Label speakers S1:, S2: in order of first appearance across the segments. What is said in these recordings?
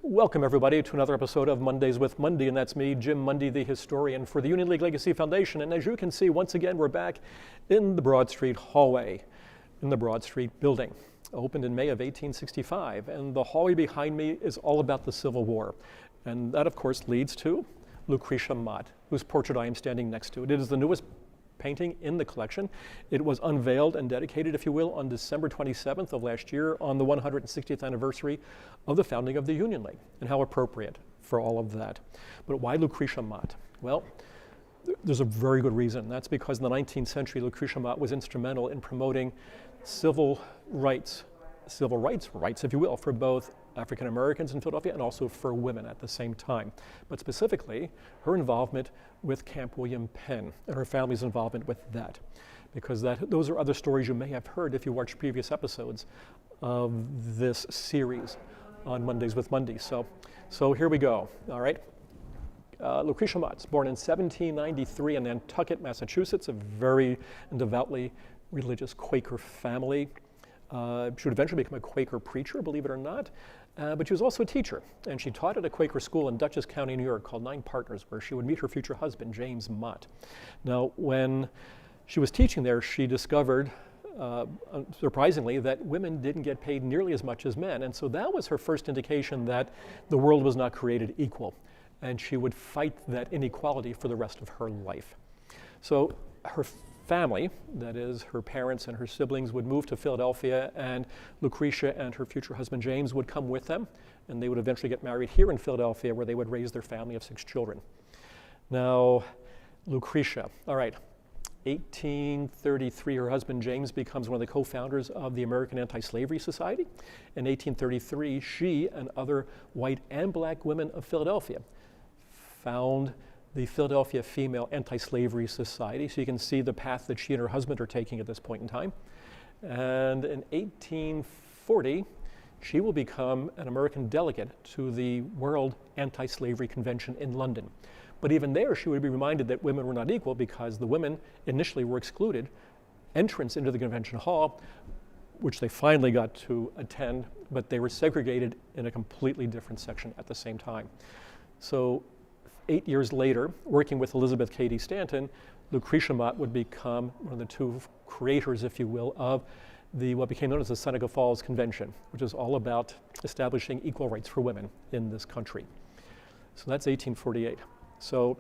S1: Welcome everybody to another episode of Mondays with Mundy, and that's me, Jim Mundy, the historian for the Union League Legacy Foundation. And as you can see, once again, we're back in the Broad Street hallway, in the Broad Street building. Opened in May of 1865, and the hallway behind me is all about the Civil War. And that, of course, leads to Lucretia Mott, whose portrait I am standing next to. It is the newest painting in the collection. It was unveiled and dedicated, if you will, on December 27th of last year on the 160th anniversary of the founding of the Union League, and how appropriate for all of that. But why Lucretia Mott? Well, there's a very good reason. That's because in the 19th century, Lucretia Mott was instrumental in promoting civil rights, if you will, for both African Americans in Philadelphia and also for women at the same time. But specifically, her involvement with Camp William Penn and her family's involvement with that. Because those are other stories you may have heard if you watched previous episodes of this series on Mondays with Mundy. So here we go, all right? Lucretia Mott, born in 1793 in Nantucket, Massachusetts, a very devoutly religious Quaker family. She would eventually become a Quaker preacher, believe it or not, but she was also a teacher, and she taught at a Quaker school in Dutchess County, New York, called Nine Partners, where she would meet her future husband, James Mott. Now, when she was teaching there, she discovered, surprisingly, that women didn't get paid nearly as much as men, and so that was her first indication that the world was not created equal, and she would fight that inequality for the rest of her life. So her family, that is her parents and her siblings, would move to Philadelphia, and Lucretia and her future husband James would come with them, and they would eventually get married here in Philadelphia, where they would raise their family of 6 children. Now, Lucretia, all right, 1833, her husband James becomes one of the co-founders of the American Anti-Slavery Society. In 1833, she and other white and black women of Philadelphia found the Philadelphia Female Anti-Slavery Society. So you can see the path that she and her husband are taking at this point in time. And in 1840, she will become an American delegate to the World Anti-Slavery Convention in London. But even there, she would be reminded that women were not equal because the women initially were excluded entrance into the convention hall, which they finally got to attend, but they were segregated in a completely different section at the same time. So 8 years later, working with Elizabeth Cady Stanton, Lucretia Mott would become one of the 2 creators, if you will, of what became known as the Seneca Falls Convention, which is all about establishing equal rights for women in this country. So that's 1848. So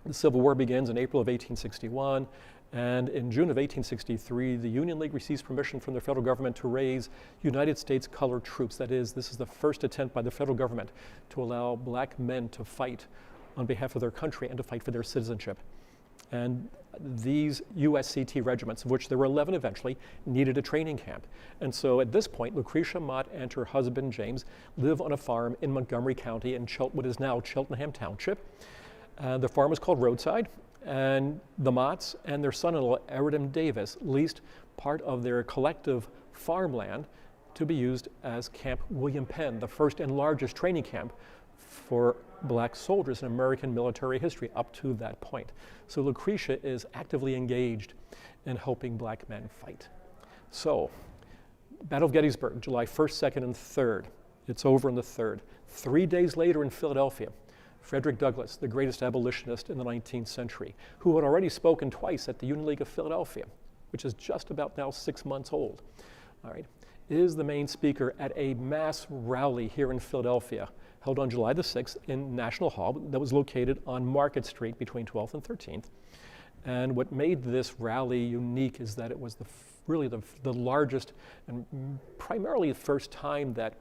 S1: the Civil War begins in April of 1861, and in June of 1863, the Union League receives permission from the federal government to raise United States colored troops. That is, this is the first attempt by the federal government to allow black men to fight on behalf of their country and to fight for their citizenship. And these USCT regiments, of which there were 11 eventually, needed a training camp. And so at this point, Lucretia Mott and her husband James live on a farm in Montgomery County in what is now Cheltenham Township. The farm is called Roadside, and the Motts and their son-in-law, Eridan Davis, leased part of their collective farmland to be used as Camp William Penn, the first and largest training camp for black soldiers in American military history up to that point. So Lucretia is actively engaged in helping black men fight. So, Battle of Gettysburg, July 1st, 2nd, and 3rd. It's over on the 3rd. 3 days later in Philadelphia, Frederick Douglass, the greatest abolitionist in the 19th century, who had already spoken twice at the Union League of Philadelphia, which is just about now 6 months old, all right, is the main speaker at a mass rally here in Philadelphia, held on July the 6th in National Hall that was located on Market Street between 12th and 13th. And what made this rally unique is that it was really the largest and primarily the first time that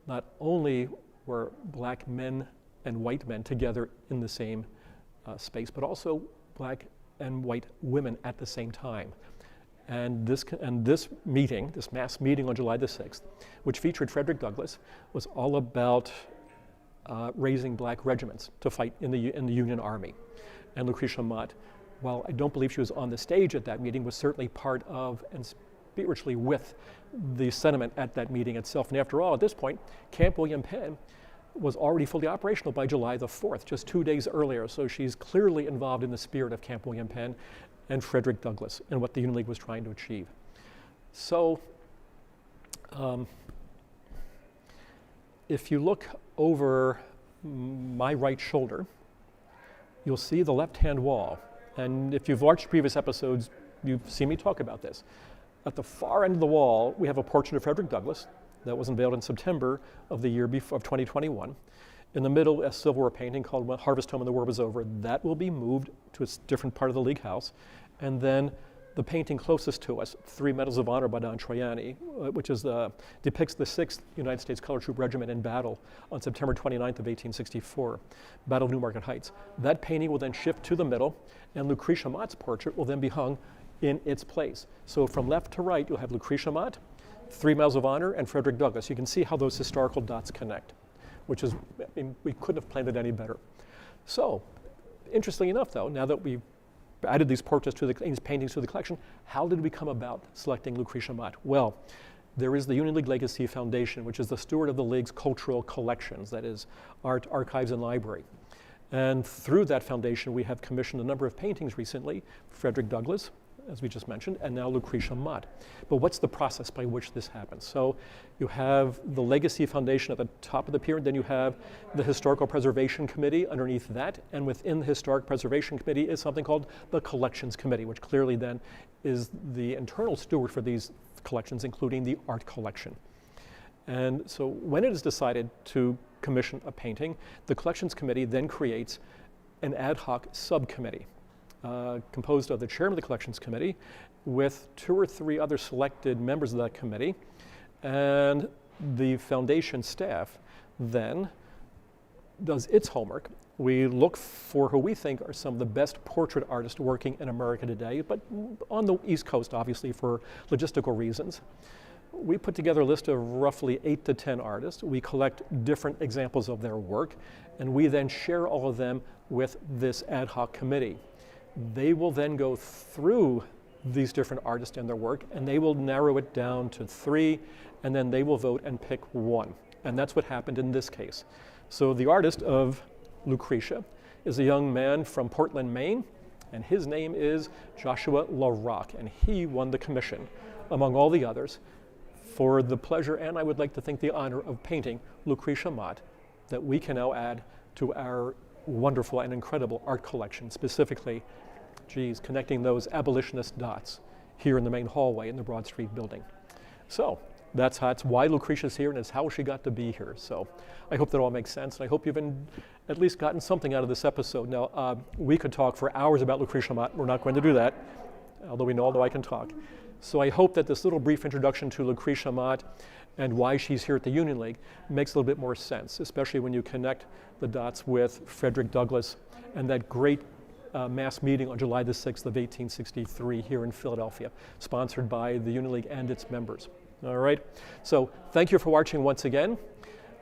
S1: not only were black men and white men together in the same space, but also black and white women at the same time. And this meeting, this mass meeting on July the 6th, which featured Frederick Douglass, was all about raising black regiments to fight in the Union Army. And Lucretia Mott, while I don't believe she was on the stage at that meeting, was certainly part of and spiritually with the sentiment at that meeting itself. And after all, at this point, Camp William Penn was already fully operational by July the 4th, just 2 days earlier. So she's clearly involved in the spirit of Camp William Penn and Frederick Douglass and what the Union League was trying to achieve. So if you look over my right shoulder, you'll see the left-hand wall. And if you've watched previous episodes, you've seen me talk about this. At the far end of the wall, we have a portrait of Frederick Douglass that was unveiled in September of the year before, of 2021. In the middle, a silverware painting called Harvest Home and the War Was Over. That will be moved to a different part of the League House. And then the painting closest to us, 3 Medals of Honor by Don Troiani, which is depicts the 6th United States Color Troop Regiment in battle on September 29th of 1864, Battle of New Market Heights. That painting will then shift to the middle, and Lucretia Mott's portrait will then be hung in its place. So from left to right, you'll have Lucretia Mott, 3 Medals of Honor, and Frederick Douglass. You can see how those historical dots connect, which is, I mean, we couldn't have planned it any better. So, interestingly enough though, now that we've added these portraits to these paintings to the collection, how did we come about selecting Lucretia Mott? Well, there is the Union League Legacy Foundation, which is the steward of the League's cultural collections, that is, art, archives, and library. And through that foundation, we have commissioned a number of paintings recently, Frederick Douglass, as we just mentioned, and now Lucretia Mott. But what's the process by which this happens? So you have the Legacy Foundation at the top of the pyramid, then you have the Historical Preservation Committee underneath that, and within the Historic Preservation Committee is something called the Collections Committee, which clearly then is the internal steward for these collections, including the art collection. And so when it is decided to commission a painting, the Collections Committee then creates an ad hoc subcommittee. Composed of the chairman of the Collections Committee with 2 or 3 other selected members of that committee, and the foundation staff then does its homework. We look for who we think are some of the best portrait artists working in America today, but on the East Coast, obviously, for logistical reasons. We put together a list of roughly 8 to 10 artists. We collect different examples of their work, and we then share all of them with this ad hoc committee. They will then go through these different artists and their work, and they will narrow it down to 3, and then they will vote and pick 1. And that's what happened in this case. So the artist of Lucretia is a young man from Portland, Maine, and his name is Joshua LaRock, and he won the commission, among all the others, for the pleasure, and I would like to think the honor, of painting Lucretia Mott that we can now add to our wonderful and incredible art collection, specifically, connecting those abolitionist dots here in the main hallway in the Broad Street building. So that's why Lucretia's here, and it's how she got to be here. So I hope that all makes sense, and I hope you've at least gotten something out of this episode. Now, we could talk for hours about Lucretia Mott. We're not going to do that, although I can talk. So I hope that this little brief introduction to Lucretia Mott and why she's here at the Union League makes a little bit more sense, especially when you connect the dots with Frederick Douglass and that great mass meeting on July the 6th of 1863 here in Philadelphia, sponsored by the Union League and its members. All right, so thank you for watching once again.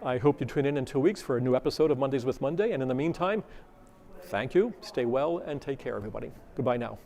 S1: I hope you tune in 2 weeks for a new episode of Mondays with Monday, and in the meantime, thank you, stay well, and take care, everybody. Goodbye now.